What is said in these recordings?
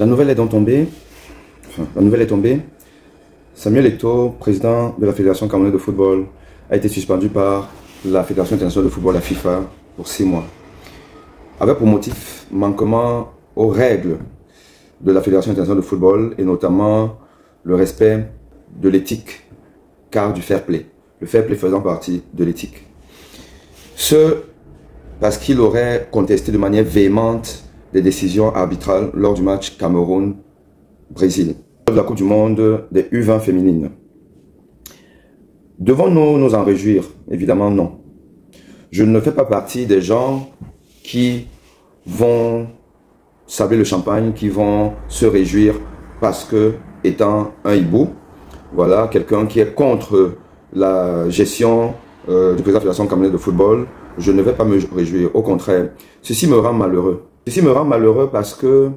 La nouvelle est donc tombée. Samuel Eto'o, président de la Fédération camerounaise de football, a été suspendu par la Fédération internationale de football, la FIFA, pour 6 mois. Avec pour motif manquement aux règles de la Fédération internationale de football et notamment le respect de l'éthique, car du fair play. Le fair play faisant partie de l'éthique. Ce parce qu'il aurait contesté de manière véhémente des décisions arbitrales lors du match Cameroun-Brésil de la Coupe du Monde des U20 féminines. Devons-nous nous en réjouir? Évidemment non. Je ne fais pas partie des gens qui vont sabler le champagne, qui vont se réjouir parce que, étant un hibou, voilà, quelqu'un qui est contre la gestion du président de la Fédération camerounaise de football, je ne vais pas me réjouir. Au contraire, ceci me rend malheureux. Ceci me rend malheureux parce que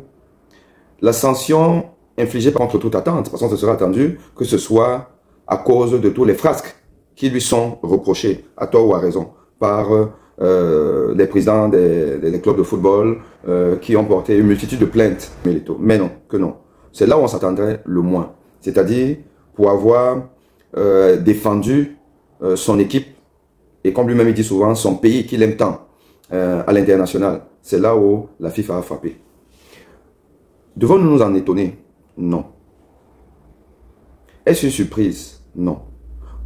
la sanction infligée contre toute attente, parce qu'on se serait attendu que ce soit à cause de tous les frasques qui lui sont reprochés, à tort ou à raison, par les présidents des clubs de football qui ont porté une multitude de plaintes. Mais non, que non. C'est là où on s'attendrait le moins. C'est-à-dire pour avoir défendu son équipe et comme lui-même il dit souvent, son pays qu'il aime tant à l'international. C'est là où la FIFA a frappé. Devons-nous nous en étonner? Non. Est-ce une surprise? Non.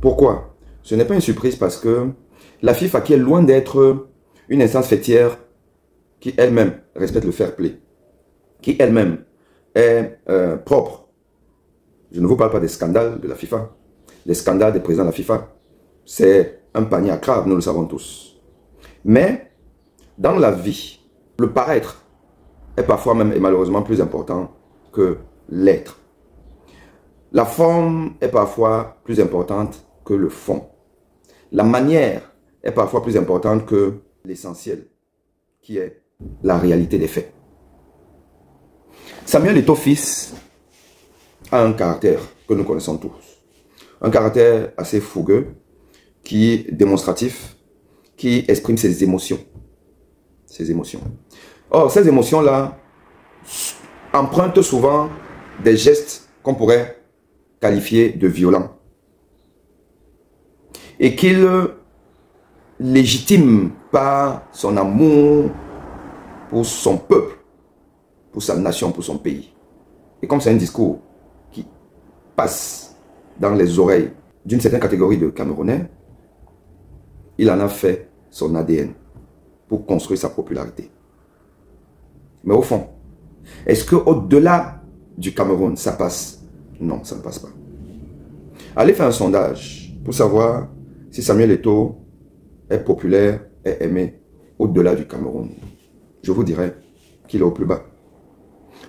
Pourquoi? Ce n'est pas une surprise parce que la FIFA, qui est loin d'être une instance fêtière qui elle-même respecte le fair play, qui elle-même est propre. Je ne vous parle pas des scandales de la FIFA, des scandales des présidents de la FIFA. C'est un panier à crabe, nous le savons tous. Mais dans la vie, le paraître est parfois même et malheureusement plus important que l'être. La forme est parfois plus importante que le fond. La manière est parfois plus importante que l'essentiel, qui est la réalité des faits. Samuel Eto'o fils a un caractère que nous connaissons tous. Un caractère assez fougueux, qui est démonstratif, qui exprime ses émotions. Ses émotions. Or, ces émotions-là empruntent souvent des gestes qu'on pourrait qualifier de violents. Et qu'il légitime par son amour pour son peuple, pour sa nation, pour son pays. Et comme c'est un discours qui passe dans les oreilles d'une certaine catégorie de Camerounais, il en a fait son ADN pour construire sa popularité. Mais au fond, est-ce qu'au-delà du Cameroun, ça passe? Non, ça ne passe pas. Allez faire un sondage pour savoir si Samuel Eto'o est populaire et aimé au-delà du Cameroun. Je vous dirai qu'il est au plus bas.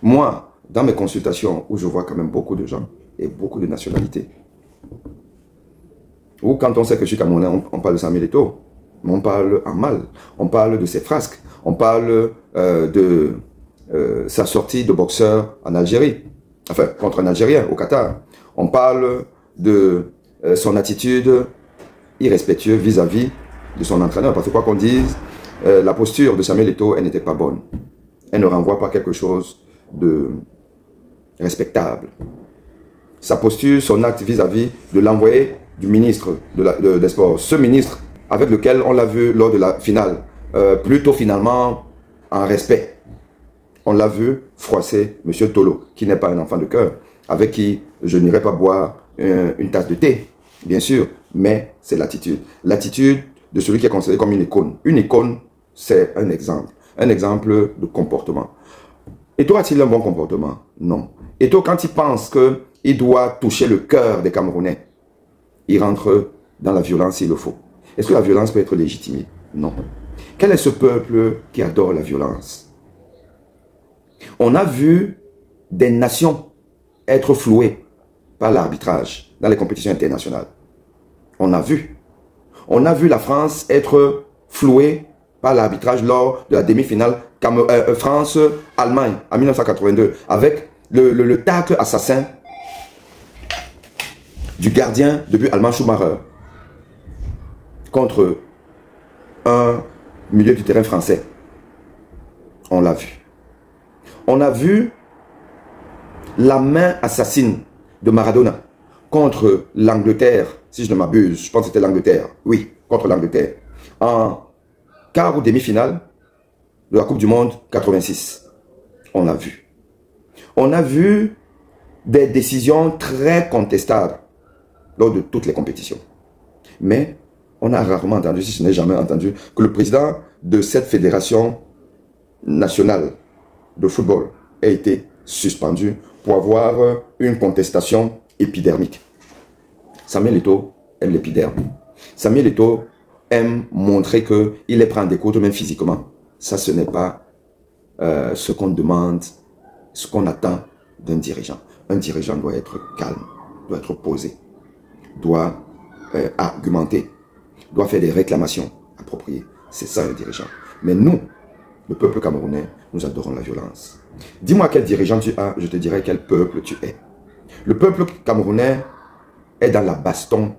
Moi, dans mes consultations, où je vois quand même beaucoup de gens et beaucoup de nationalités, ou quand on sait que je suis Camerounais, on parle de Samuel Eto'o, mais on parle en mal. On parle de ses frasques. On parle de sa sortie de boxeur en Algérie. Enfin, contre un Algérien au Qatar. On parle de son attitude irrespectueuse vis-à-vis de son entraîneur. Parce que quoi qu'on dise, la posture de Samuel Eto'o, elle n'était pas bonne. Elle ne renvoie pas quelque chose de respectable. Sa posture, son acte vis-à-vis de l'envoyé du ministre des Sports, ce ministre avec lequel on l'a vu lors de la finale, plutôt finalement en respect. On l'a vu froisser M. Tolo, qui n'est pas un enfant de cœur, avec qui je n'irai pas boire une tasse de thé, bien sûr, mais c'est l'attitude. L'attitude de celui qui est considéré comme une icône. Une icône, c'est un exemple de comportement. Eto'o a-t-il un bon comportement? Non. Eto'o, quand il pense qu'il doit toucher le cœur des Camerounais, il rentre dans la violence s'il le faut. Est-ce que la violence peut être légitimée? Non. Quel est ce peuple qui adore la violence? On a vu des nations être flouées par l'arbitrage dans les compétitions internationales. On a vu. On a vu la France être flouée par l'arbitrage lors de la demi-finale France-Allemagne en 1982 avec le tacle assassin du gardien de but allemand Schumacher contre un milieu du terrain français. On l'a vu. On a vu la main assassine de Maradona contre l'Angleterre, si je ne m'abuse, je pense que c'était l'Angleterre, oui, contre l'Angleterre, en quart ou demi-finale de la Coupe du Monde 86. On l'a vu. On a vu des décisions très contestables lors de toutes les compétitions. Mais on a rarement entendu, si ce n'est jamais entendu, que le président de cette fédération nationale de football a été suspendu pour avoir une contestation épidermique. Samuel Eto'o aime l'épiderme. Samuel Eto'o aime montrer qu'il est prêt à découdre même physiquement. Ça, ce n'est pas ce qu'on demande, ce qu'on attend d'un dirigeant. Un dirigeant doit être calme, doit être posé, doit argumenter, doit faire des réclamations appropriées. C'est ça un dirigeant. Mais nous, le peuple camerounais, nous adorons la violence. Dis-moi quel dirigeant tu as, je te dirai quel peuple tu es. Le peuple camerounais est dans la baston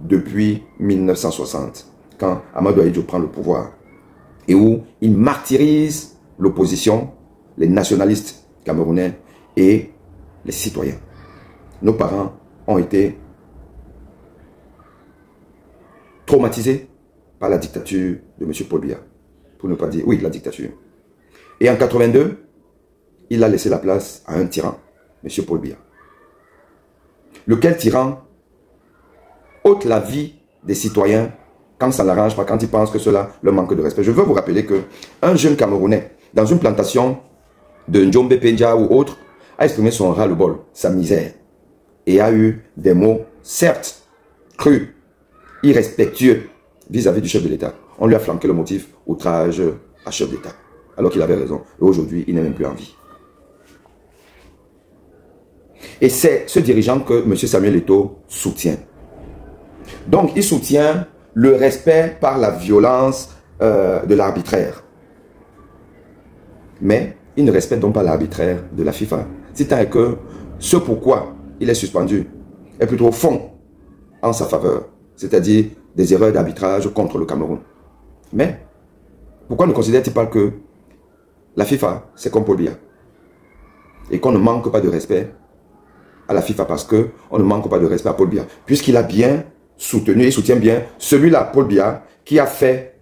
depuis 1960, quand Amadou Ahidjo prend le pouvoir, et où il martyrise l'opposition, les nationalistes camerounais et les citoyens. Nos parents ont été traumatisés par la dictature de M. Paul Biya, pour ne pas dire, oui, la dictature. Et en 82, il a laissé la place à un tyran, M. Paul Biya. Lequel tyran ôte la vie des citoyens quand ça l'arrange pas, quand il pense que cela leur manque de respect. Je veux vous rappeler qu'un jeune Camerounais, dans une plantation de Njombe Penja ou autre, a exprimé son ras-le-bol, sa misère, et a eu des mots, certes, crus, irrespectueux vis-à-vis du chef de l'État. On lui a flanqué le motif outrage à chef d'État, alors qu'il avait raison. Et aujourd'hui, il n'est même plus en vie. Et c'est ce dirigeant que M. Samuel Eto'o soutient. Donc, il soutient le respect par la violence de l'arbitraire. Mais il ne respecte donc pas l'arbitraire de la FIFA. C'est-à-dire que ce pourquoi il est suspendu est plutôt au fond en sa faveur. C'est-à-dire des erreurs d'arbitrage contre le Cameroun. Mais pourquoi ne considère-t-il pas que la FIFA, c'est comme Paul Biya? Et qu'on ne manque pas de respect à la FIFA parce qu'on ne manque pas de respect à Paul Biya. Puisqu'il a bien soutenu et soutient bien celui-là, Paul Biya, qui a fait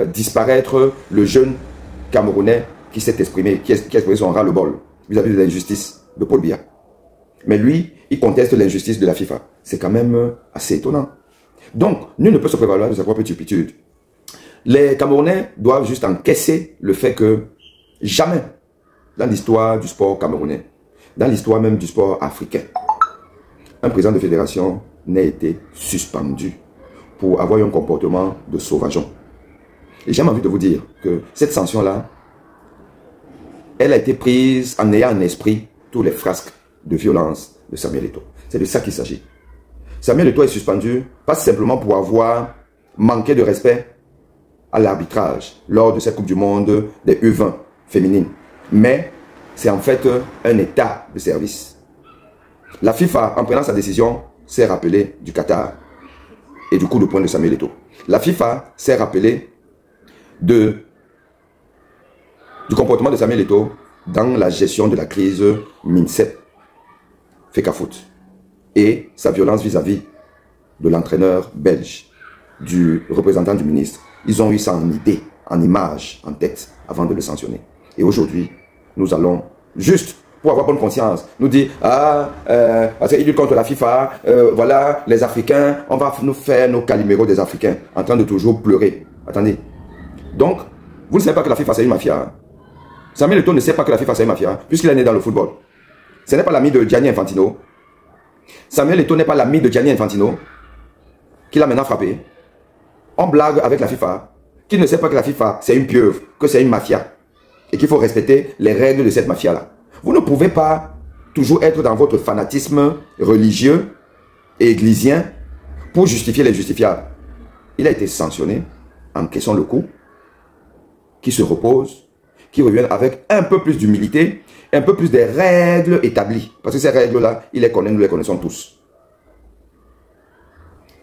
disparaître le jeune Camerounais qui s'est exprimé, qui a exprimé son ras-le-bol vis-à-vis de l'injustice de Paul Biya. Mais lui, il conteste l'injustice de la FIFA. C'est quand même assez étonnant. Donc, nul ne peut se prévaloir de sa propre turpitude. Les Camerounais doivent juste encaisser le fait que jamais, dans l'histoire du sport camerounais, dans l'histoire même du sport africain, un président de fédération n'a été suspendu pour avoir eu un comportement de sauvageon. Et j'ai envie de vous dire que cette sanction-là, elle a été prise en ayant en esprit tous les frasques de violence de Samuel Eto'o. C'est de ça qu'il s'agit. Samuel Eto'o est suspendu, pas simplement pour avoir manqué de respect à l'arbitrage lors de cette Coupe du Monde des U20 féminines, mais c'est en fait un état de service. La FIFA, en prenant sa décision, s'est rappelée du Qatar et du coup de poing de Samuel Eto'o. La FIFA s'est rappelée du comportement de Samuel Eto'o dans la gestion de la crise Mincep Fecafoot et sa violence vis-à-vis de l'entraîneur belge, du représentant du ministre. Ils ont eu ça en idée, en image, en tête, avant de le sanctionner. Et aujourd'hui, nous allons juste, pour avoir bonne conscience, nous dire, parce qu'ils luttent contre la FIFA, voilà, les Africains, on va nous faire nos caliméros des Africains, en train de toujours pleurer. Attendez. Donc, vous ne savez pas que la FIFA c'est une mafia. Hein? Samuel Eto'o ne sait pas que la FIFA c'est une mafia, puisqu'il est né dans le football. Ce n'est pas l'ami de Gianni Infantino. Samuel Eto'o n'est pas l'ami de Gianni Infantino, qui l'a maintenant frappé. On blague avec la FIFA, qui ne sait pas que la FIFA c'est une pieuvre, que c'est une mafia, et qu'il faut respecter les règles de cette mafia-là. Vous ne pouvez pas toujours être dans votre fanatisme religieux et églysien pour justifier l'injustifiable. Il a été sanctionné, encaissons le coup, qui se repose, qui reviennent avec un peu plus d'humilité, un peu plus des règles établies. Parce que ces règles-là, il les connaît, nous les connaissons tous.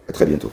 À très bientôt.